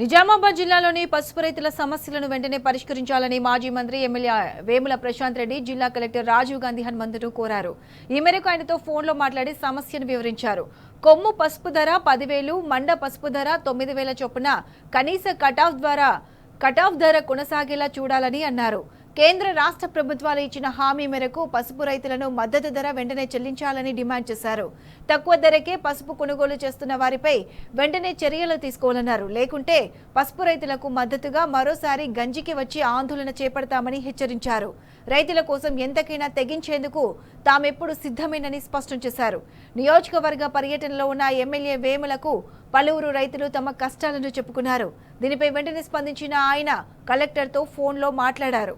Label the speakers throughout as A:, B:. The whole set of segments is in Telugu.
A: నిజామాబాద్ జిల్లాలోని పసుపు రైతుల సమస్యలను వెంటనే పరిష్కరించాలని మాజీ మంత్రి ఎమ్మెల్యే వేముల ప్రశాంత్ రెడ్డి జిల్లా కలెక్టర్ రాజీవ్ గాంధీ హనుమంతును కోరారు. ఈ మేరకు ఆయనతో ఫోన్లో మాట్లాడి సమస్యను వివరించారు. కొమ్ము పసుపు ధర 10,000, మండ పసుపు ధర 9,000 చొప్పున కనీస కటాఫ్ ధర కొనసాగేలా చూడాలని అన్నారు. కేంద్ర రాష్ట్ర ప్రభుత్వాలు ఇచ్చిన హామీ మేరకు పసుపు రైతులను మద్దతు ధర వెంటనే చెల్లించాలని డిమాండ్ చేశారు. తక్కువ ధరకే పసుపు కొనుగోలు చేస్తున్న వారిపై వెంటనే చర్యలు తీసుకోవాలన్నారు. లేకుంటే పసుపు రైతులకు మద్దతుగా మరోసారి గంజికి వచ్చి ఆందోళన చేపడతామని హెచ్చరించారు. రైతుల కోసం ఎంతకైనా తెగించేందుకు తామెప్పుడు సిద్ధమేనని స్పష్టం చేశారు. నియోజకవర్గ పర్యటనలో ఉన్న ఎమ్మెల్యే వేములకు పలువురు రైతులు తమ కష్టాలను చెప్పుకున్నారు. దీనిపై వెంటనే స్పందించిన ఆయన కలెక్టర్తో ఫోన్లో మాట్లాడారు.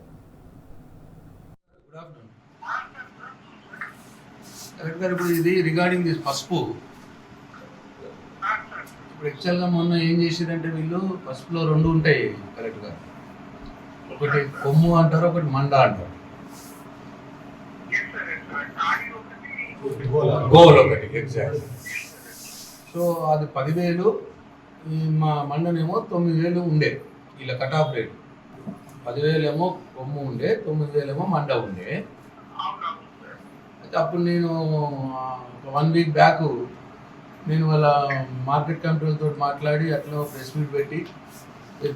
B: కరెక్ట్ గారు, ఇప్పుడు ఇది రిగార్డింగ్ దిస్ పసుపు, ఇప్పుడు యాక్చువల్గా మొన్న ఏం చేసిరంటే వీళ్ళు పసుపులో 2 ఉంటాయి కరెక్ట్ గారు. ఒకటి కొమ్ము అంటారు, ఒకటి మండ అంటారు, గోల్ ఒకటి ఎగ్జాక్ట్. సో అది 10,000, ఈ మా మండనేమో 9,000 ఉండే. ఇలా కట్ ఆఫ్ రేట్ 10,000 ఏమో కొమ్ము ఉండే, 9,000 ఏమో మండ ఉండే. అయితే అప్పుడు నేను 1 వీక్ బ్యాక్ నేను వాళ్ళ మార్కెట్ కమిటీలతో మాట్లాడి అట్లా ప్రెస్ మీట్ పెట్టి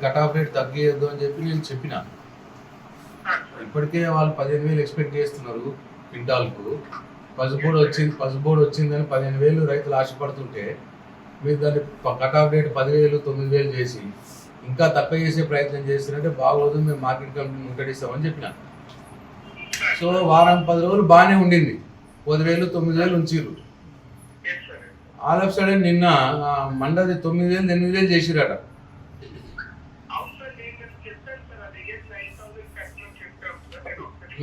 B: కట్ ఆఫ్ రేట్ తగ్గేయద్దు అని చెప్పి నేను చెప్పిన. ఇప్పటికే వాళ్ళు 15,000 ఎక్స్పెక్ట్ చేస్తున్నారు క్వింటాల్కు. పసుపు బోర్డు వచ్చిందని 15,000 రైతులు ఆశపడుతుంటే మీరు దాన్ని కట్ ఆఫ్ రేట్ 10,000, 9,000 చేసి ఇంకా తక్కువ చేసే ప్రయత్నం చేస్తారంటే బాగోదు, మేము మార్కెట్ కమిటీని ముట్టడిస్తామని చెప్పిన. సో వారం 10 రోజులు బాగానే ఉండింది, 10,000, 9,000 ఉంచిర్రు. ఆల్ ఆఫ్ సడన్ నిన్న మండది 9,000, 8,000 చేసిరట.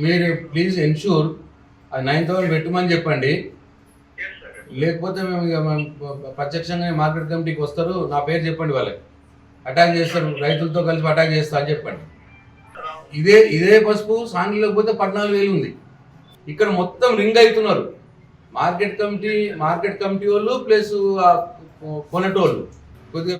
B: మీరు ప్లీజ్ ఎన్ష్యూర్ అది 9,000 పెట్టమని చెప్పండి. లేకపోతే మేము ప్రత్యక్షంగా మార్కెట్ కమిటీకి వస్తారు, నా పేరు చెప్పండి, వాళ్ళకి అటాక్ చేస్తారు, రైతులతో కలిసి అటాక్ చేస్తా అని చెప్పండి. ఇదే పసుపు సాంగ్లీలోకి పోతే 14,000 ఉంది. ఇక్కడ మొత్తం రింగ్ అవుతున్నారు మార్కెట్ కమిటీ వాళ్ళు ప్లస్ కొనేటోళ్ళు. కొద్దిగా